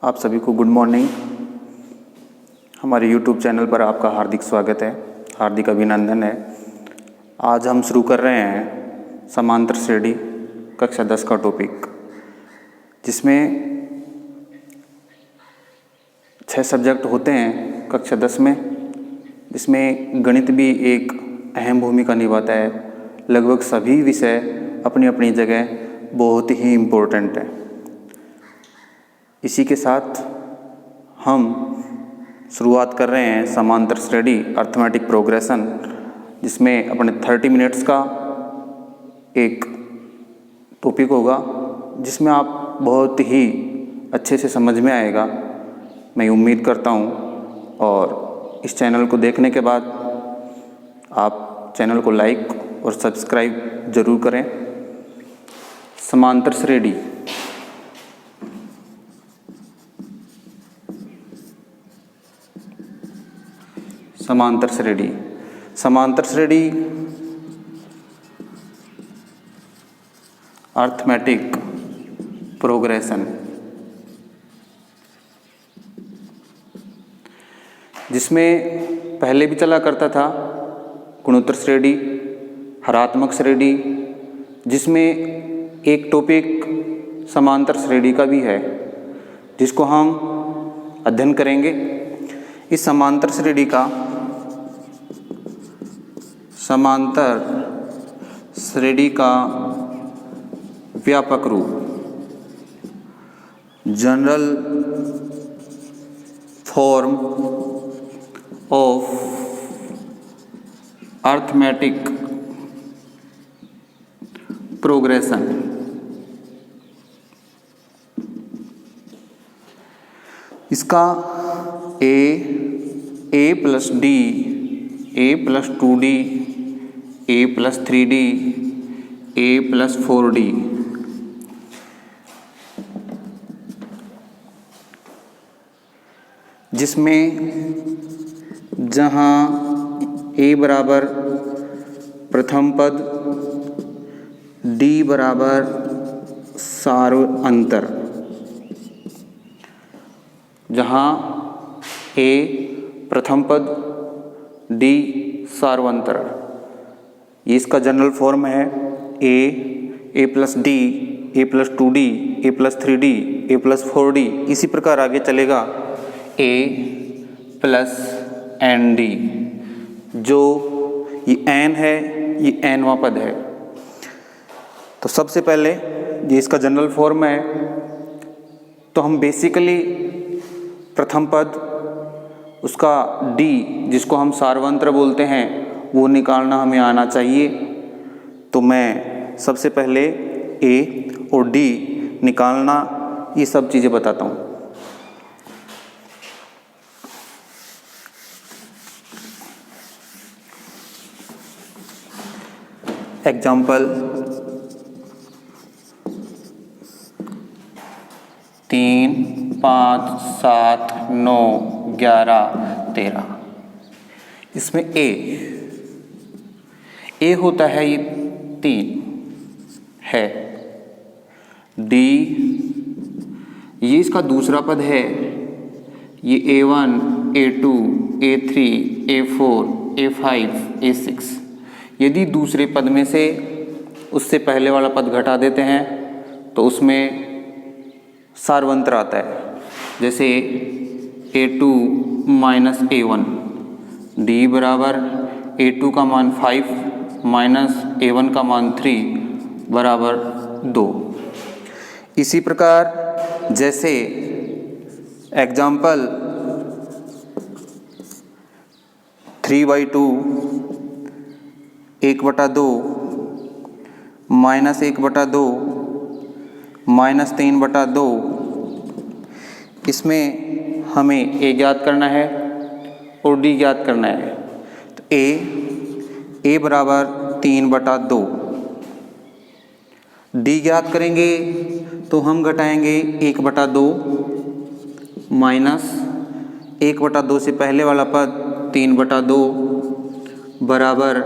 आप सभी को गुड मॉर्निंग। हमारे YouTube चैनल पर आपका हार्दिक स्वागत है, हार्दिक अभिनंदन है। आज हम शुरू कर रहे हैं समांतर श्रेणी कक्षा 10 का टॉपिक, जिसमें 6 सब्जेक्ट होते हैं कक्षा 10 में, जिसमें गणित भी एक अहम भूमिका निभाता है। लगभग सभी विषय अपनी अपनी जगह बहुत ही इम्पोर्टेंट है। इसी के साथ हम शुरुआत कर रहे हैं समांतर श्रेणी अर्थमेटिक प्रोग्रेशन, जिसमें अपने 30 मिनट्स का एक टॉपिक होगा, जिसमें आप बहुत ही अच्छे से समझ में आएगा, मैं उम्मीद करता हूँ। और इस चैनल को देखने के बाद आप चैनल को लाइक और सब्सक्राइब ज़रूर करें। समांतर श्रेणी समांतर श्रेणी अर्थमेटिक प्रोग्रेशन, जिसमें पहले भी चला करता था गुणोत्तर श्रेणी, हरात्मक श्रेणी, जिसमें एक टॉपिक समांतर श्रेणी का भी है, जिसको हम अध्ययन करेंगे। इस समांतर श्रेणी का व्यापक रूप, general form of arithmetic progression, इसका a plus d, a plus 2d, a plus 3d, a plus 4d, जिसमें जहाँ a बराबर प्रथम पद, d बराबर सार्व अंतर, जहाँ a प्रथम पद, d सार्वंतर, ये इसका जनरल फॉर्म है। a plus d, a plus 2d, a plus 3d, a plus 4d। इसी प्रकार आगे चलेगा a प्लस एन डी, जो ये n है, ये nवां पद है। तो सबसे पहले ये इसका जनरल फॉर्म है, तो हम बेसिकली प्रथम पद, उसका d, जिसको हम सार्वंत्र बोलते हैं, वो निकालना हमें आना चाहिए। तो मैं सबसे पहले a और d निकालना, ये सब चीज़ें बताता हूँ। एग्जाम्पल 3, 5, 7, 9, 11, 13। इसमें a होता है, ये 3 है। d ये इसका दूसरा पद है, ये a1, a2, a3, a4, a5, a6। यदि दूसरे पद में से उससे पहले वाला पद घटा देते हैं तो उसमें सार्वंत्र आता है। जैसे a2 माइनस a1, d बराबर a2 का मान 5 माइनस a1 का मान 3 बराबर 2। इसी प्रकार जैसे एग्जाम्पल 3/2, 1/2, माइनस 1/2, माइनस 3/2, इसमें हमें a ज्ञात करना है और d ज्ञात करना है। तो a बराबर 3/2, d ज्ञात करेंगे तो हम घटाएंगे 1/2, माइनस 1/2 से पहले वाला पद 3/2 बराबर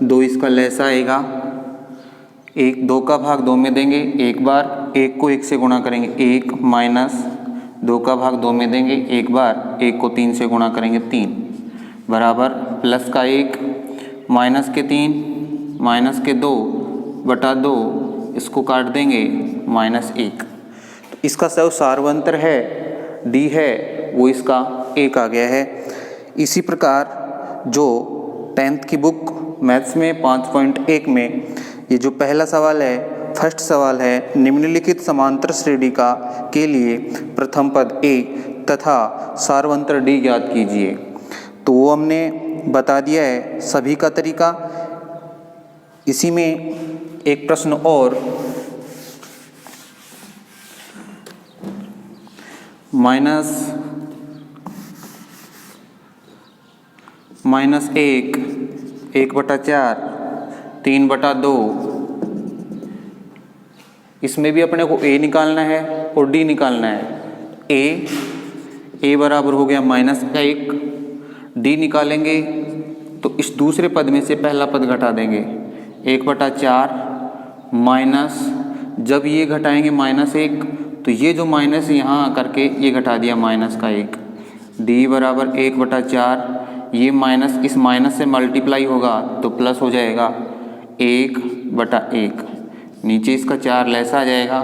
2, इसका लैसा आएगा। 1 2 का भाग 2 में देंगे एक बार, 1 को 1 से गुणा करेंगे 1 माइनस 2 का भाग 2 में देंगे एक बार, 1 को 3 से गुणा करेंगे 3 बराबर प्लस का 1 माइनस के 3 माइनस के 2 बटा 2, इसको काट देंगे -1। तो इसका सब सार्वंतर है डी है वो इसका 1 आ गया है। इसी प्रकार जो 10th की बुक मैथ्स में 5.1 में ये जो पहला सवाल है, फर्स्ट सवाल है, निम्नलिखित समांतर श्रेणी का के लिए प्रथम पद ए तथा सार्वंतर डी ज्ञात कीजिए। तो वो हमने बता दिया है सभी का तरीका। इसी में एक प्रश्न और, -1 1/4 3/2, इसमें भी अपने को a निकालना है और d निकालना है। a बराबर हो गया -1, d निकालेंगे तो इस दूसरे पद में से पहला पद घटा देंगे 1/4 माइनस, जब ये घटाएंगे -1 तो ये जो माइनस यहाँ करके ये घटा दिया -1, d बराबर 1/4, ये माइनस इस माइनस से मल्टीप्लाई होगा तो प्लस हो जाएगा 1/1, नीचे इसका 4 लेस आ जाएगा,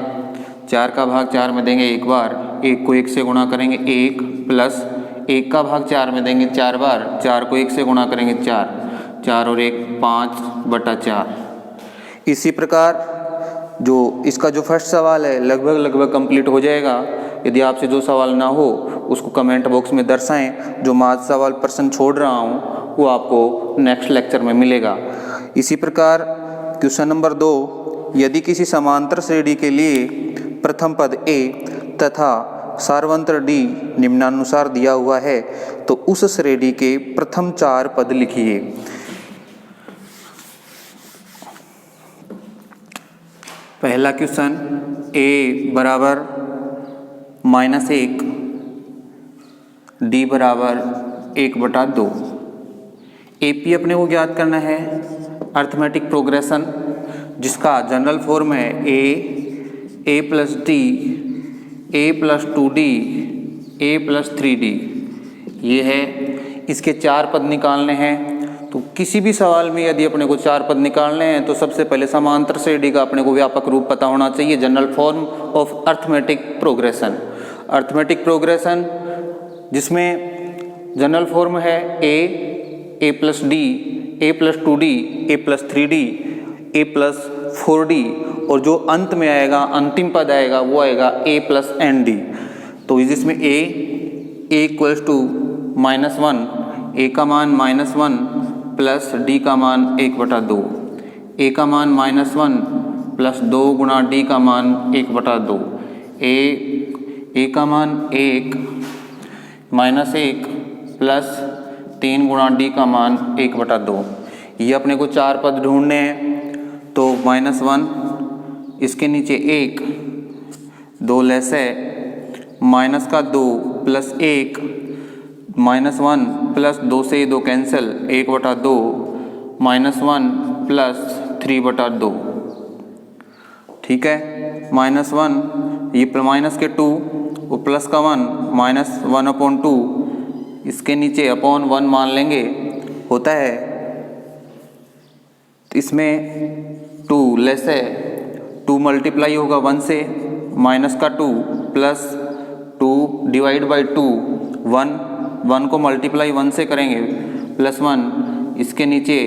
4 का भाग 4 में देंगे एक बार, 1 को 1 से गुणा करेंगे 1 प्लस 1 का भाग 4 में देंगे 4 बार, 4 को 1 से गुणा करेंगे 4, 4 और 1 5/4। इसी प्रकार जो इसका जो फर्स्ट सवाल है लगभग कंप्लीट हो जाएगा। यदि आपसे जो सवाल ना हो उसको कमेंट बॉक्स में दर्शाएं। जो मैथ सवाल प्रश्न छोड़ रहा हूँ वो आपको नेक्स्ट लेक्चर में मिलेगा। इसी प्रकार क्वेश्चन नंबर 2, यदि किसी समांतर श्रेणी के लिए प्रथम पद ए तथा सार्वंतर डी निम्नानुसार दिया हुआ है तो उस श्रेणी के प्रथम 4 पद लिखिए। पहला क्वेश्चन, a बराबर -1 d बराबर 1/2। AP अपने को ज्ञात करना है अर्थमेटिक प्रोग्रेशन, जिसका जनरल फॉर्म है a + d a + 2d a + 3d। ये है, इसके 4 पद निकालने हैं। तो किसी भी सवाल में यदि अपने को 4 पद निकालने हैं तो सबसे पहले समांतर श्रेणी का अपने को व्यापक रूप पता होना चाहिए, general form of arithmetic progression. Arithmetic progression जिसमें जनरल फॉर्म है a + d a + 2d a + 3d a + 4d, और जो अंत में आएगा, अंतिम पद आएगा वो आएगा a + nd। तो जिसमें a = -1, a का मान -1 प्लस d का मान 1/2, a का मान -1 प्लस 2 गुणा d का मान 1/2, a का मान 1 -1 प्लस 3 गुणा d का मान 1/2। ये अपने को 4 पद ढूंढने हैं। तो -1, इसके नीचे 1, 2 लेस है, -2 प्लस 1, -1 प्लस 2 से 2 कैंसिल, 1/2 -1 प्लस 3/2। ठीक है, -1 ये माइनस के 2 वो प्लस का 1 -1/2, इसके नीचे /1 मान लेंगे, होता है। तो इसमें 2 लेस है, 2 मल्टीप्लाई होगा 1 से, -2 प्लस 2 डिवाइड बाई 2 1 को मल्टीप्लाई 1 से करेंगे +1, इसके नीचे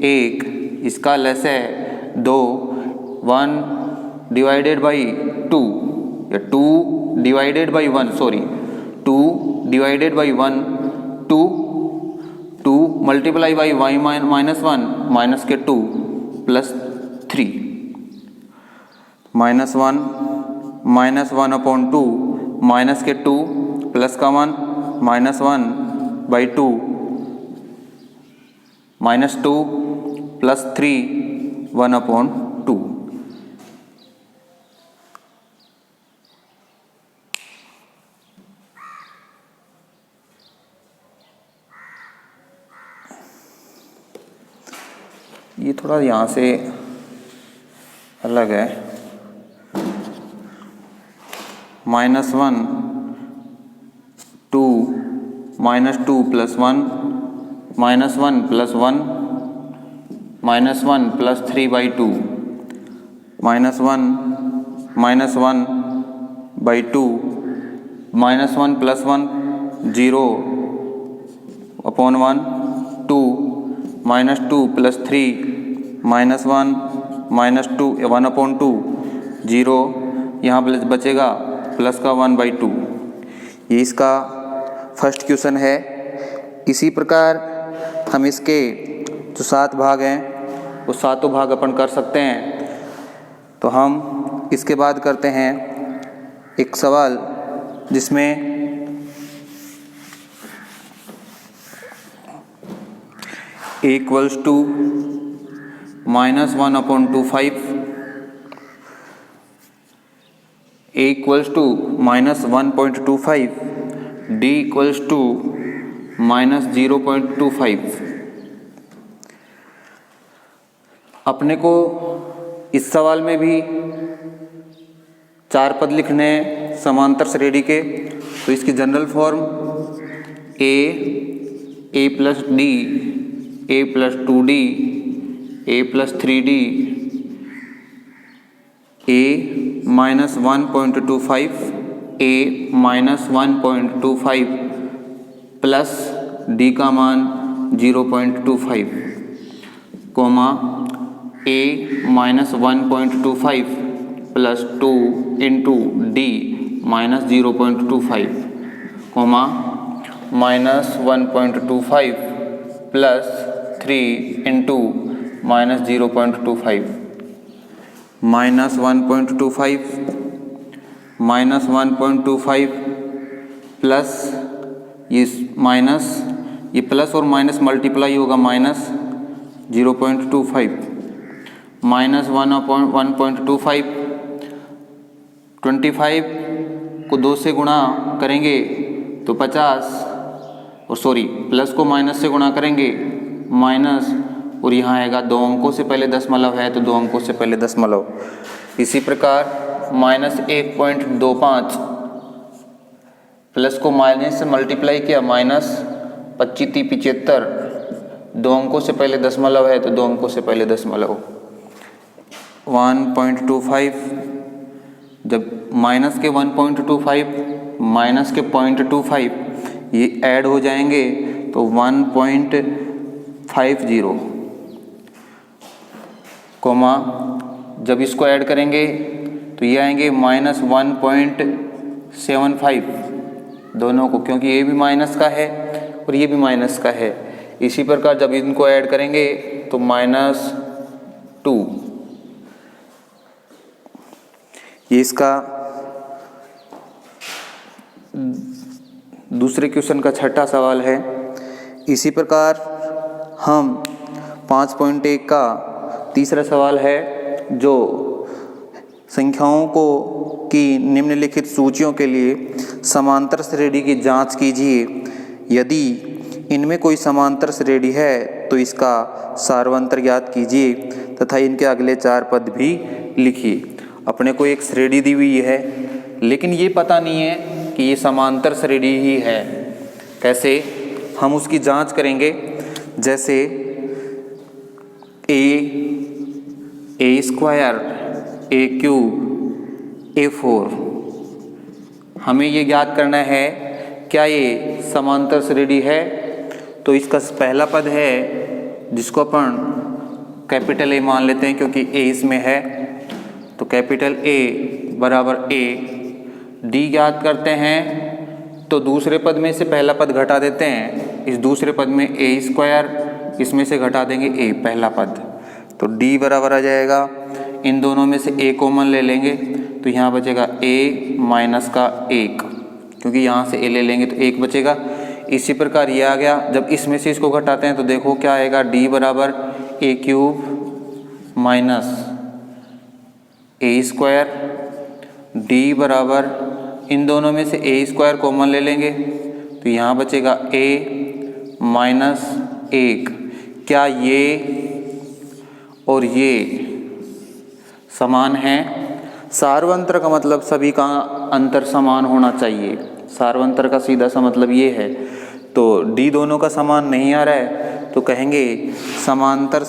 1, इसका लेस है 2, 1 डिवाइडेड बाई 2 या 2 divided by 1, sorry 2 divided by 1, 2 multiply by -1 minus के 2 प्लस 3, -1 -1/2 माइनस के 2 प्लस का 1 -1/2 -2 प्लस 3 1/2। ये थोड़ा यहाँ से अलग है। -1 2 minus 2 plus 1 minus 1 plus 1 minus 1 plus 3 by 2 minus 1 by 2 minus 1 plus 1 0 upon 1 2 minus 2 plus 3 minus 1 minus 2 1 upon 2 0 यहाँ प्लस बचेगा प्लस का 1 बाई 2। ये इसका फर्स्ट क्वेश्चन है। इसी प्रकार हम इसके जो 7 भाग हैं वो सातों भाग अपन कर सकते हैं। तो हम इसके बाद करते हैं एक सवाल जिसमें a equals to minus 1 upon 2 5, a equals to minus 1.25, d equals to minus 0.25। अपने को इस सवाल में भी 4 पद लिखने हैं समांतर श्रेणी के। तो इसकी general form a plus d, a plus 2d, a plus 3d, a minus 1.25, a minus 1.25 plus d का मान 0.25, comma a minus 1.25 plus 2 into d minus 0.25, comma minus 1.25 प्लस 3 into minus 0.25, minus 1.25 minus 1.25 plus ये plus और minus multiply होगा minus 0.25, minus 1.25, 25 को 2 से गुणा करेंगे तो 50, और सॉरी प्लस को माइनस से गुणा करेंगे माइनस, और यहाँ आएगा 2 अंकों से पहले दशमलव है तो 2 अंकों से पहले दशमलव। इसी प्रकार माइनस 1.25 प्लस को माइनस से मल्टीप्लाई किया माइनस 25 75, 2 अंकों से पहले दशमलव है तो 2 अंकों से पहले दशमलव। 1.25 जब माइनस के 1.25 माइनस के 0.25 ये ऐड हो जाएंगे तो 1.50, कोमा जब इसको ऐड करेंगे तो ये आएंगे माइनस 1.75 दोनों को, क्योंकि ये भी माइनस का है और ये भी माइनस का है। इसी प्रकार जब इनको ऐड करेंगे तो माइनस 2। ये इसका दूसरे क्वेश्चन का छठा सवाल है। इसी प्रकार हम 5.1 का तीसरा सवाल है जो संख्याओं को की निम्नलिखित सूचियों के लिए समांतर श्रेणी की जांच कीजिए। यदि इनमें कोई समांतर श्रेणी है तो इसका सारवंतर ज्ञात कीजिए तथा इनके अगले 4 पद भी लिखिए। अपने को एक श्रेणी दी हुई है लेकिन ये पता नहीं है कि ये समांतर श्रेणी ही है। कैसे हम उसकी जांच करेंगे? जैसे a square, a cube, a4, हमें ये ज्ञात करना है क्या ये समांतर श्रेणी है। तो इसका पहला पद है जिसको अपन कैपिटल A मान लेते हैं क्योंकि A इसमें है, तो कैपिटल A बराबर A। D ज्ञात करते हैं तो दूसरे पद में से पहला पद घटा देते हैं, इस दूसरे पद में a स्क्वायर, इसमें से घटा देंगे a पहला पद, तो D बराबर आ जाएगा। इन दोनों में से a कॉमन ले लेंगे तो यहाँ बचेगा a माइनस का 1, क्योंकि यहाँ से a ले लेंगे तो 1 बचेगा। इसी प्रकार ये आ गया। जब इसमें से इसको घटाते हैं तो देखो क्या आएगा, D बराबर a cube minus a square, D बराबर इन दोनों में से a स्क्वायर कॉमन ले लेंगे तो यहाँ बचेगा a माइनस 1। क्या ये और ये समान हैं? सार्वंत्र का मतलब सभी का अंतर समान होना चाहिए। सारवंतर का सीधा सा मतलब ये है। तो डी दोनों का समान नहीं आ रहा है तो कहेंगे समांतर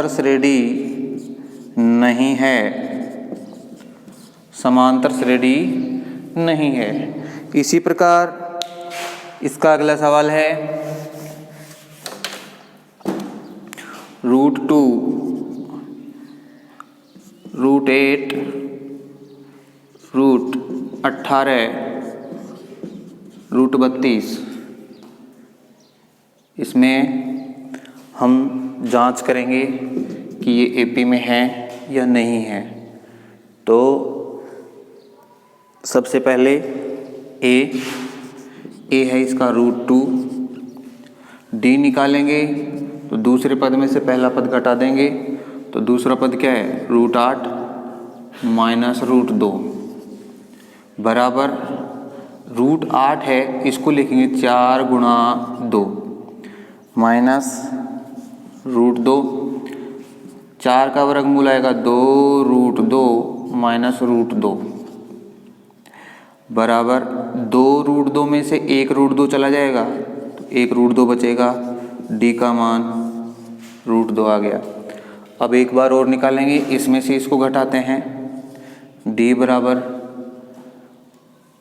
श्रेणी नहीं है, समांतर श्रेणी नहीं है। इसी प्रकार इसका अगला सवाल है √2, √8, √18, √32। इसमें हम जांच करेंगे कि ये एपी में है या नहीं है। तो सबसे पहले ए है इसका √2, डी निकालेंगे तो दूसरे पद में से पहला पद घटा देंगे तो दूसरा पद क्या है √8 माइनस √2 बराबर √8 है, इसको लिखेंगे 4 गुणा 2 माइनस √2, 4 का वर्गमूल आएगा 2 √2 माइनस √2 बराबर 2 √2 में से 1 √2 चला जाएगा तो 1 √2 बचेगा, डी का मान √2 आ गया। अब एक बार और निकालेंगे, इसमें से इसको घटाते हैं, डी बराबर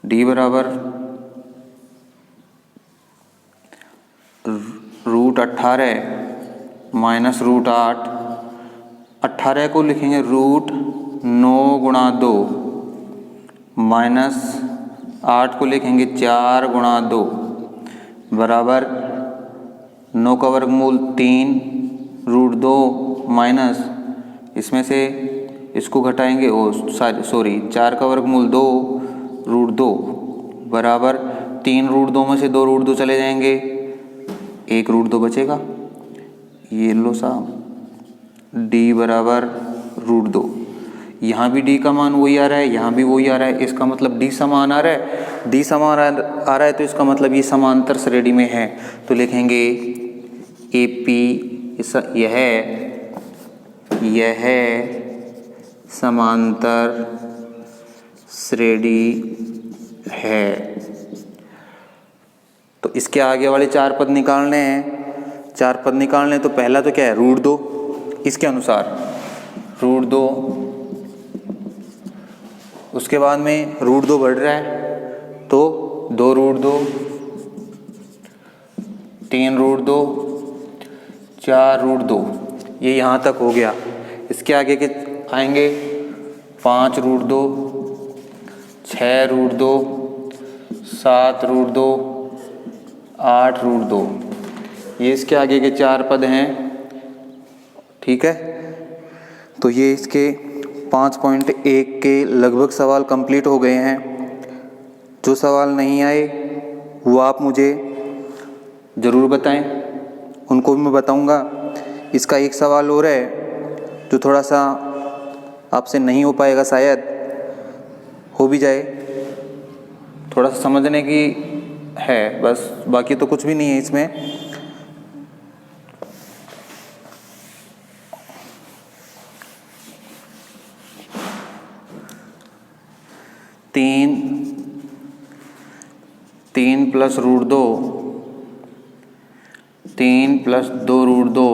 √18 माइनस √8, 18 को लिखेंगे √9 गुणा 2 माइनस 8 को लिखेंगे 4 गुणा 2 बराबर 9 का वर्गमूल 3 √2 माइनस इसमें से इसको घटाएंगे 4 का वर्गमूल 2 √2 बराबर 3 √2 में से 2 √2 चले जाएंगे, 1 √2 बचेगा। ये लो साहब डी बराबर √2। यहाँ भी डी का मान वही आ रहा है, यहाँ भी वही आ रहा है, इसका मतलब डी समान आ रहा है। डी समान आ रहा है तो इसका मतलब ये समांतर श्रेणी में है। तो लिखेंगे ए पी यह समांतर श्रेणी है। तो इसके आगे वाले 4 पद निकालने हैं। 4 पद निकालने तो पहला तो क्या है √2, इसके अनुसार √2, उसके बाद में √2 बढ़ रहा है तो 2 √2, 3 √2, 4 √2, ये यहाँ तक हो गया। इसके आगे के आएंगे 5 √2, 6 √2, 7 √2, 8 √2, ये इसके आगे के 4 पद हैं। ठीक है, तो ये इसके 5.1 के लगभग सवाल कंप्लीट हो गए हैं। जो सवाल नहीं आए वो आप मुझे ज़रूर बताएं, उनको भी मैं बताऊंगा। इसका एक सवाल और है जो थोड़ा सा आपसे नहीं हो पाएगा, शायद हो भी जाए, थोड़ा सा समझने की है बस, बाकी तो कुछ भी नहीं है इसमें। तीन प्लस √2, 3 + 2 √2,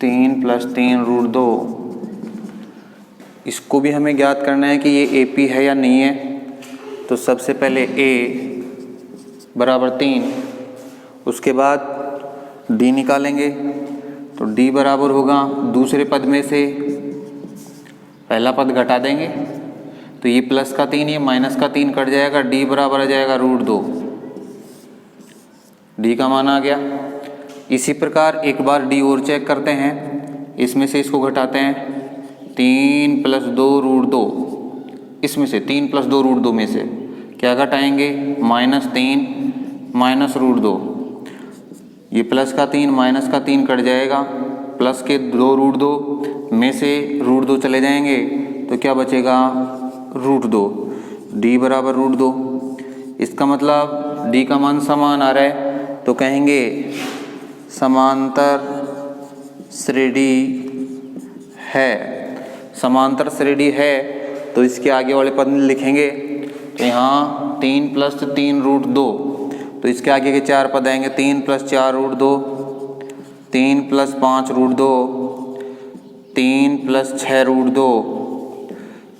3 + 3 √2, इसको भी हमें ज्ञात करना है कि ये एपी है या नहीं है। तो सबसे पहले ए बराबर 3, उसके बाद डी निकालेंगे तो डी बराबर होगा दूसरे पद में से पहला पद घटा देंगे तो ये प्लस का 3 ये माइनस का 3 कट जाएगा, डी बराबर आ जाएगा √2, डी का मान आ गया। इसी प्रकार एक बार डी और चेक करते हैं, इसमें से इसको घटाते हैं 3 + 2 √2, इसमें से 3 + 2 √2 में से क्या घटाएंगे -3 माइनस √2, ये प्लस का 3 माइनस का 3 कट जाएगा, प्लस के 2 √2 में से √2 चले जाएंगे तो क्या बचेगा √2, डी बराबर √2। इसका मतलब डी का मान समान आ रहा है तो कहेंगे समांतर श्रेणी है। समांतर श्रेणी है तो इसके आगे वाले पद लिखेंगे। तो यहाँ 3 + 3 √2, तो इसके आगे के 4 पद आएंगे 3 + 4 √2, 3 + 5 √2, 3 + 6 √2,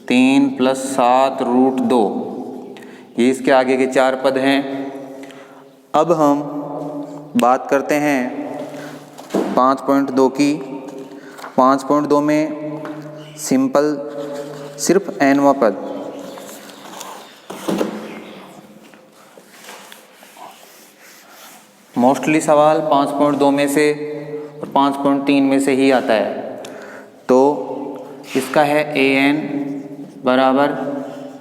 3 + 7 √2। ये इसके आगे के 4 पद हैं। अब हम बात करते हैं 5.2 की। 5.2 में सिंपल सिर्फ nवां पद, मोस्टली सवाल 5.2 में से और 5.3 में से ही आता है। तो इसका है an बराबर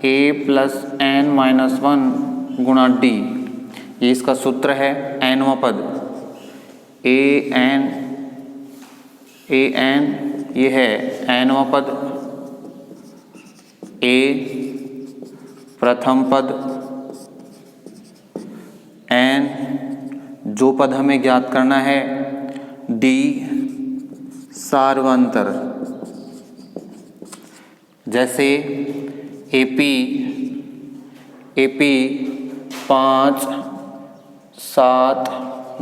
a + n-1 गुणा d। ये इसका सूत्र है। nवां पद an ये है nवां पद, a प्रथम पद, n जो पद हमें ज्ञात करना है, d सार्वंतर। जैसे AP 5, 7,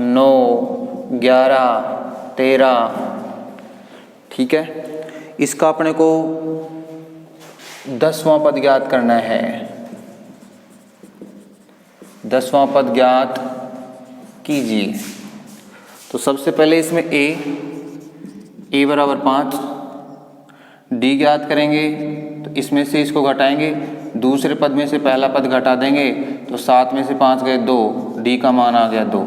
9, 11, 13, ठीक है। इसका अपने को 10वां पद ज्ञात करना है। 10वां पद ज्ञात कीजिए। तो सबसे पहले इसमें a बराबर 5, d ज्ञात करेंगे। तो इसमें से इसको घटाएंगे, दूसरे पद में से पहला पद घटा देंगे तो 7 में से 5 गए 2, d का मान आ गया 2,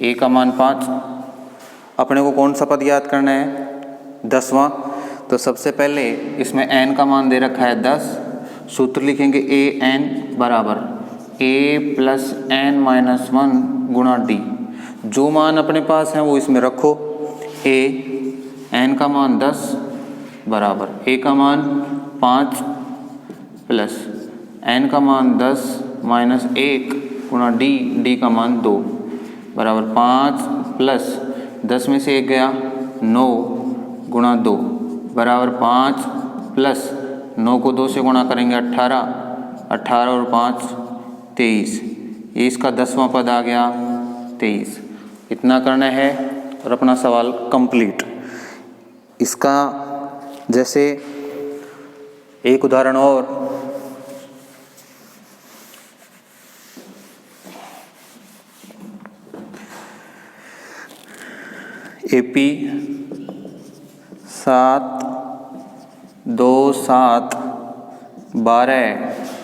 a का मान 5। अपने को कौन सा पद याद करना है? 10वां। तो सबसे पहले इसमें n का मान दे रखा है 10। सूत्र लिखेंगे an बराबर a + n-1 गुणा d। जो मान अपने पास है वो इसमें रखो। a n का मान 10 बराबर a का मान 5 प्लस n का मान 10 माइनस 1 गुणा d का मान 2 बराबर 5 प्लस 10 में से 1 गया 9 गुणा 2 बराबर 5 प्लस 9 को 2 से गुणा करेंगे 18, 18 और 5 23। ये इसका 10वां पद आ गया 23। इतना करना है और अपना सवाल कंप्लीट। इसका जैसे एक उदाहरण और, AP 7, 2, 7, 12